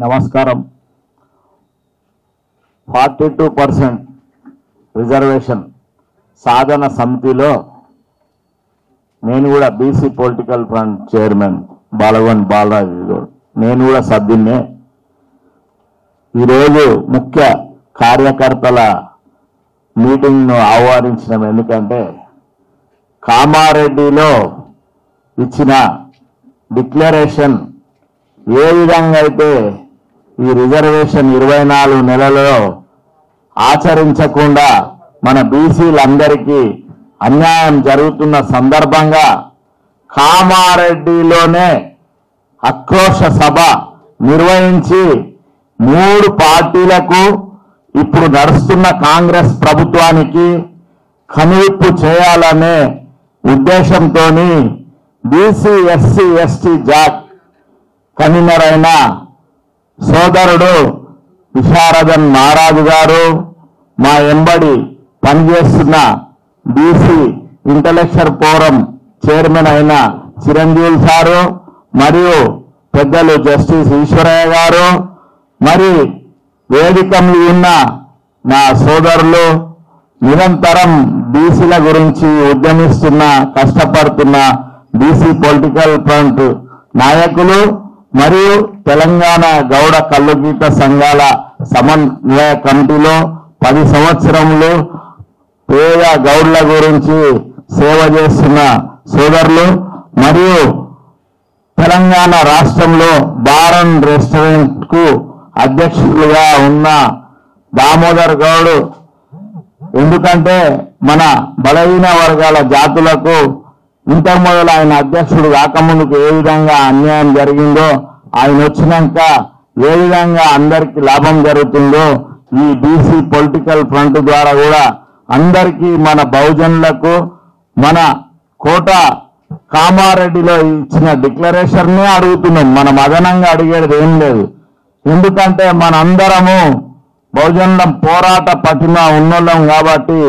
నమస్కారం. 42% రిజర్వేషన్ సాధన సమితిలో నేను కూడా BC political front chairman Balagoni Balaraju Goud, నేను కూడా సభ్యున్నే. ఈరోజు ముఖ్య కార్యకర్తల మీటింగ్ను ఆహ్వానించినాం. ఎందుకంటే కామారెడ్డిలో ఇచ్చిన డిక్లరేషన్ ఏ విధంగా అయితే ఈ రిజర్వేషన్ 24 నెలలలో ఆచరించకుండా మన బీసీలందరికీ అన్యాయం జరుగుతున్న సందర్భంగా కామారెడ్డిలోనే ఆక్రోశ సభ నిర్వహించి 3 పార్టీలకు ఇప్పుడు నడుస్తున్న కాంగ్రెస్ ప్రభుత్వానికి కనువిప్పు చేయాలనే ఉద్దేశంతో BC SC ST Jack convener అయిన సోదరుడు విశారదన్ మహారాజు గారు, మా ఎంబడి పనిచేస్తున్న బీసీ ఇంటలెక్చువల్ ఫోరం చైర్మన్ అయిన చిరంజీవి సారు, మరియు పెద్దలు జస్టిస్ ఈశ్వరయ్య గారు, మరి వేదిక మీద ఉన్న నా సోదరులు, నిరంతరం బీసీల గురించి ఉద్యమిస్తున్న కష్టపడుతున్న బీసీ పొలిటికల్ ఫ్రంట్ నాయకులు, మరియు తెలంగాణ గౌడ కల్లుగీత సంఘాల సమన్వయ కమిటీలో 10 సంవత్సరములు పేద గౌడ్ల గురించి సేవ చేస్తున్న సోదరులు, మరియు తెలంగాణ రాష్ట్రంలో బారన్ రెస్టారెంట్ కు అధ్యక్షులుగా ఉన్న దామోదర్ గౌడ్. ఎందుకంటే మన బలహీన వర్గాల జాతులకు ఇంతకు మొదలు ఆయన అధ్యక్షుడు కాకముందుకు ఏ విధంగా అన్యాయం జరిగిందో, ఆయన వచ్చినాక ఏ విధంగా అందరికీ లాభం జరుగుతుందో ఈ బీసీ పొలిటికల్ ఫ్రంట్ ద్వారా కూడా అందరికీ మన బహుజనులకు మన కోట కామారెడ్డిలో ఇచ్చిన డిక్లరేషన్నే అడుగుతున్నాం. మనం అదనంగా అడిగేది ఏం లేదు. ఎందుకంటే మనందరము బహుజనులం పోరాట పటిమ ఉన్నోళ్ళం కాబట్టి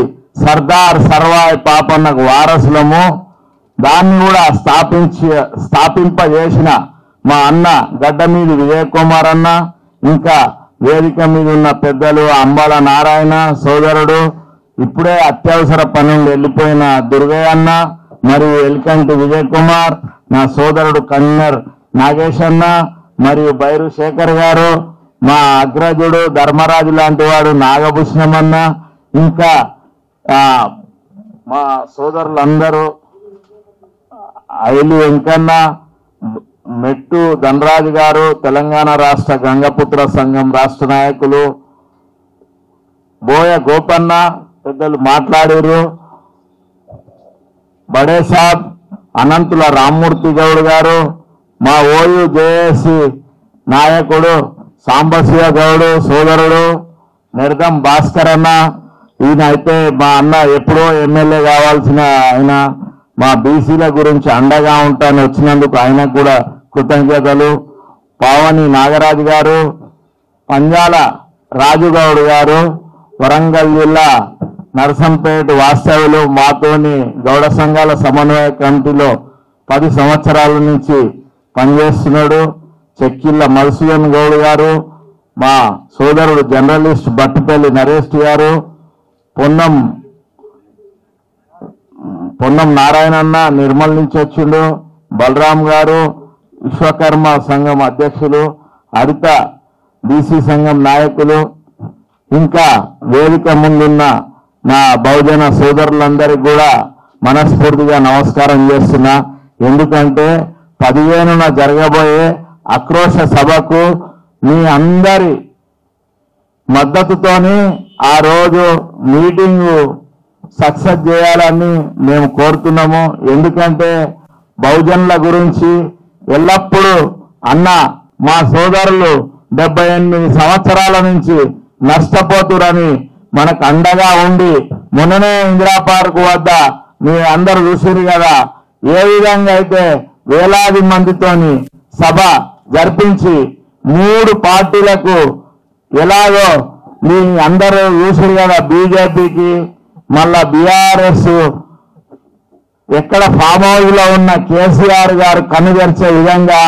సర్దార్ సర్వాయి పాపన్నకు వారసులము. దాన్ని కూడా స్థాపింపజేసిన మా అన్న గడ్డమీది విజయ్ కుమార్ అన్న, ఇంకా వేదిక మీద ఉన్న పెద్దలు అంబాల నారాయణ సోదరుడు, ఇప్పుడే అత్యవసర పని నుండి వెళ్ళిపోయిన దుర్గయ్య అన్న, మరియు ఎల్కంటి విజయ్ కుమార్, నా సోదరుడు కన్వీనర్ నాగేష్ అన్న, మరియు బైరు శేఖర్ గారు, మా అగ్రజుడు ధర్మరాజు లాంటి వాడు నాగభూషణం అన్న, ఇంకా మా సోదరులందరూ ఐలి వెంకన్న, మెట్టు ధనరాజు గారు, తెలంగాణ రాష్ట్ర గంగపుత్ర సంఘం రాష్ట్ర నాయకులు, బోయ గోపన్న పెద్దలు మాట్లాడారు, బడే సాబ్ అనంతుల రామ్మూర్తి గౌడ్ గారు, మా ఓయూ జేఏసీ నాయకుడు సాంబశివ గౌడ్ సోదరుడు నిర్దం భాస్కర్ అన్న. ఈయన అయితే మా అన్న ఎప్పుడో ఎమ్మెల్యే కావాల్సిన ఆయన, మా బీసీల గురించి అండగా ఉంటానని వచ్చినందుకు ఆయనకు కూడా కృతజ్ఞతలు. పావని నాగరాజు గారు, పంజాల రాజుగౌడ్ గారు, వరంగల్ జిల్లా నర్సంపేట వాస్తవ్యులు, మాతోని గౌడ సంఘాల సమన్వయ కమిటీలో 10 సంవత్సరాల నుంచి పనిచేస్తున్నాడు. చెక్కిళ్ళ మధుసూదన్ గౌడ్ గారు, మా సోదరుడు జర్నలిస్ట్ బట్టిపల్లి నరేష్ గారు, పొన్నం నారాయణన్న నిర్మల్ నుంచి వచ్చిండు, బలరాం గారు విశ్వకర్మ సంఘం అధ్యక్షులు, హరిత బీసీ సంఘం నాయకులు, ఇంకా వేదిక ముందున్న నా బహుజన సోదరులందరికీ కూడా మనస్ఫూర్తిగా నమస్కారం చేస్తున్నా. ఎందుకంటే 15న జరగబోయే ఆక్రోశ సభకు మీ అందరి మద్దతుతోని ఆ రోజు మీటింగు సక్సెస్ చేయాలని మేము కోరుతున్నాము. ఎందుకంటే బహుజనుల గురించి ఎల్లప్పుడూ అన్న మా సోదరులు 78 సంవత్సరాల నుంచి నష్టపోతురని మనకు అండగా ఉండి, మొన్ననే ఇందిరా పార్క్ వద్ద మీ అందరూ చూసిరు కదా ఏ విధంగా అయితే వేలాది మందితోని సభ జరిపించి 3 పార్టీలకు ఎలాగో మీ అందరూ చూసిరు కదా, బీజేపీకి మళ్ళా బీఆర్ఎస్ ఎక్కడ ఫామ్ హౌస్ లో ఉన్న కేసీఆర్ గారు కన్నుగరిచే విధంగా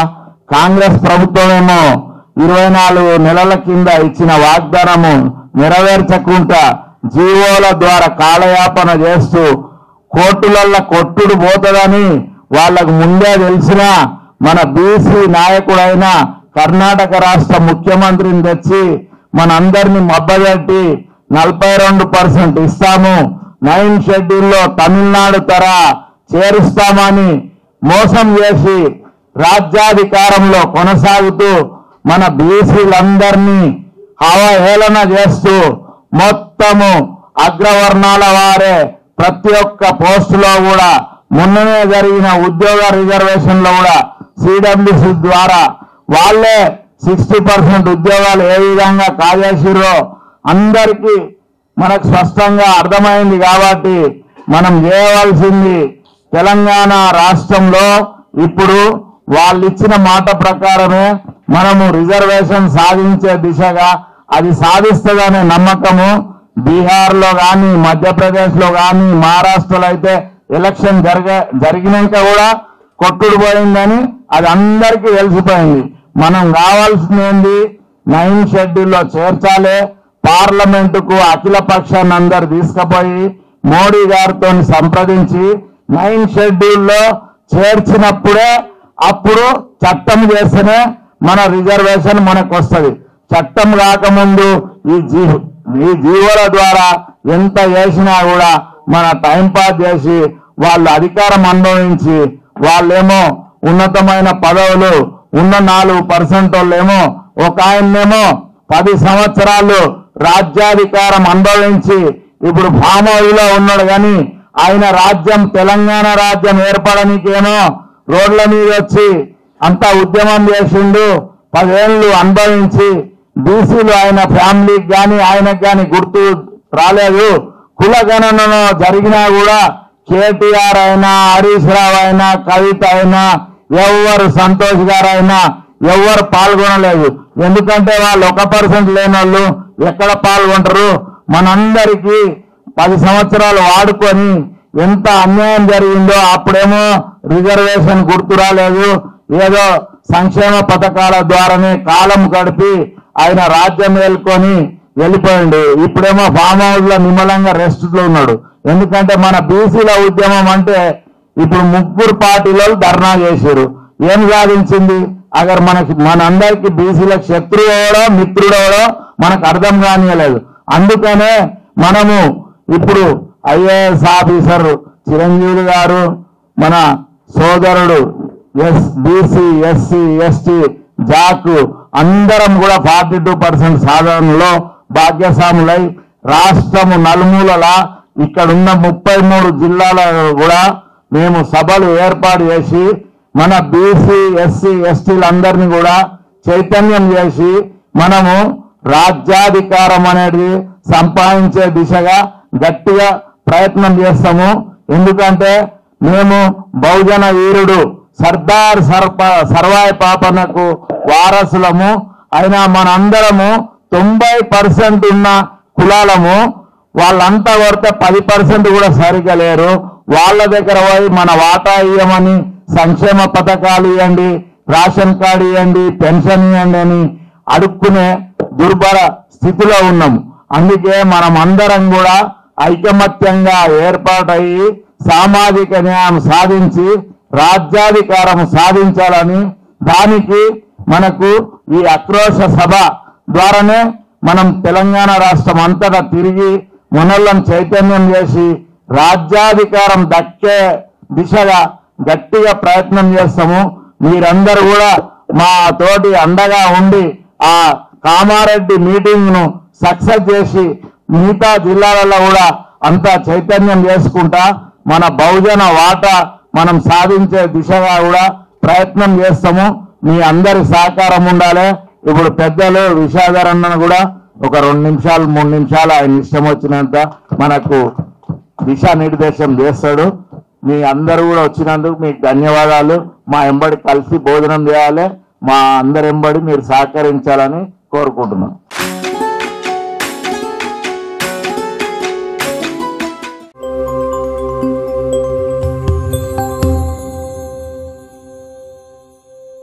కాంగ్రెస్ ప్రభుత్వమేమో 24 నెలల కింద ఇచ్చిన వాగ్దానము నెరవేర్చకుండా జీవోల ద్వారా కాలయాపన చేస్తూ కోర్టులల్లో కొట్టుడు పోతుందని వాళ్ళకు ముందే తెలిసిన మన బీసీ నాయకుడైన కర్ణాటక రాష్ట్ర ముఖ్యమంత్రిని తెచ్చి మనందరినీ మబ్బగట్టి 42% ఇస్తాము, 9 షెడ్యూల్లో తమిళనాడు తర చేరుస్తామని మోసం చేసి రాజ్యాధికారంలో కొనసాగుతూ మన బీసీలందరినీ అవహేళన చేస్తూ మొత్తము అగ్రవర్ణాల వారే ప్రతి ఒక్క పోస్టులో కూడా మొన్ననే జరిగిన ఉద్యోగ రిజర్వేషన్లో కూడా సిడబ్ల్యూసి ద్వారా వాళ్ళే 60% ఉద్యోగాలు ఏ విధంగా కాజేసిరో అందరికీ మనకు స్పష్టంగా అర్థమైంది. కాబట్టి మనం చేయవలసింది తెలంగాణ రాష్ట్రంలో ఇప్పుడు వాళ్ళు ఇచ్చిన మాట ప్రకారమే మనము రిజర్వేషన్ సాధించే దిశగా అది సాధిస్తుందనే నమ్మకము బీహార్లో కానీ మధ్యప్రదేశ్లో కానీ మహారాష్ట్రలో అయితే ఎలక్షన్ జరిగినాక కూడా కొట్టుడు పోయిందని అది అందరికీ తెలిసిపోయింది. మనం కావాల్సింది 9 షెడ్యూల్లో చేర్చాలి. పార్లమెంటుకు అఖిల పక్షాన్ని అందరు తీసుకుపోయి మోడీ గారితో సంప్రదించి 9 షెడ్యూల్లో చేర్చినప్పుడే అప్పుడు చట్టం చేస్తేనే మన రిజర్వేషన్ మనకు వస్తుంది. చట్టం రాకముందు ఈ జీవోల ద్వారా ఎంత చేసినా కూడా మన టైం పాస్ చేసి వాళ్ళు అధికారం అనుభవించి వాళ్ళేమో ఉన్నతమైన పదవులు ఉన్న 4% వాళ్ళేమో ఒక ఆయన్నేమో 10 సంవత్సరాలు రాజ్యాధికారం అనుభవించి ఇప్పుడు ఫామ్ హౌస్లో ఉన్నాడు. కానీ ఆయన రాజ్యం తెలంగాణ రాజ్యం ఏర్పడనికేమో రోడ్ల మీద వచ్చి అంతా ఉద్యమం చేసిండు. 10 ఏళ్ళు అనుభవించి బీసీలు ఆయన ఫ్యామిలీకి కానీ ఆయనకు కానీ గుర్తు రాలేదు. కులగణన జరిగినా కూడా కేటీఆర్ అయినా హరీష్ రావు అయినా కవిత అయినా ఎవరు సంతోష్ గారు అయినా ఎవరు పాల్గొనలేదు. ఎందుకంటే వాళ్ళు 1% లేని వాళ్ళు ఎక్కడ పాల్గొంటారు? మనందరికీ 10 సంవత్సరాలు వాడుకొని ఎంత అన్యాయం జరిగిందో అప్పుడేమో రిజర్వేషన్ గుర్తు రాలేదు. ఏదో సంక్షేమ పథకాల ద్వారానే కాలం గడిపి ఆయన రాజ్యం మేల్కొని వెళ్ళిపోయిండు. ఇప్పుడేమో ఫామ్ హౌస్ లో నిమ్మలంగా రెస్ట్ లో ఉన్నాడు. ఎందుకంటే మన బీసీల ఉద్యమం అంటే ఇప్పుడు 3 పార్టీలు ధర్నా చేశారు. ఏం సాధించింది? అగర్ మనందరికీ బీసీలకు శత్రువు అవడో మిత్రుడు అవడో మనకు అర్థం కానియలేదు. అందుకనే మనము ఇప్పుడు ఐఏఎస్ ఆఫీసర్ చిరంజీవి గారు, మన సోదరుడు బీసీ ఎస్సీ ఎస్టీ జాకు అందరం కూడా 42% సాధనలో భాగ్యస్వాములై రాష్ట్రము నలుమూలలా ఇక్కడున్న 33 జిల్లాలలో కూడా మేము సభలు ఏర్పాటు చేసి మన బీసీ ఎస్సీ ఎస్టీలందరినీ కూడా చైతన్యం చేసి మనము రాజ్యాధికారం అనేది సంపాదించే దిశగా గట్టిగా ప్రయత్నం చేస్తాము. ఎందుకంటే మేము బహుజన వీరుడు సర్దార్ సర్వాయి పాపనకు వారసులము. అయినా మనందరము 90% ఉన్న కులాలము. వాళ్ళంతా కొడితే 10% కూడా సరిగా లేరు. వాళ్ళ దగ్గర పోయి మన వాటా ఇవ్వమని సంక్షేమ పథకాలు ఇవ్వండి, రేషన్ కార్డు ఇవ్వండి, పెన్షన్ ఇవ్వండి అని అడుక్కునే దుర్భర స్థితిలో ఉన్నాము. అందుకే మనం అందరం కూడా ఐకమత్యంగా ఏర్పాటయ్యి సామాజిక న్యాయం సాధించి రాజ్యాధికారం సాధించాలని, దానికి మనకు ఈ ఆక్రోశ సభ ద్వారానే మనం తెలంగాణ రాష్ట్రం అంతటా తిరిగి మనల్ని చైతన్యం చేసి రాజ్యాధికారం దక్కే దిశగా గట్టిగా ప్రయత్నం చేస్తాము. మీరందరూ కూడా మా తోటి అండగా ఉండి ఆ కామారెడ్డి మీటింగ్ ను సక్సెస్ చేసి మిగతా జిల్లాలలో కూడా అంతా చైతన్యం చేసుకుంటా మన బహుజన వాటా మనం సాధించే దిశగా కూడా ప్రయత్నం చేస్తాము. మీ అందరి సహకారం ఉండాలి. ఇప్పుడు పెద్దలు విషాదరన్న కూడా ఒక 2 నిమిషాలు 3 నిమిషాలు ఆయన ఇష్టం వచ్చినంత మనకు దిశానిర్దేశం చేస్తాడు. మీ అందరూ కూడా వచ్చినందుకు మీకు ధన్యవాదాలు. మా ఎంబడి కలిసి భోజనం చేయాలి. మా అందరి ఎంబడి మీరు సహకరించాలని కోరుకుంటున్నాం.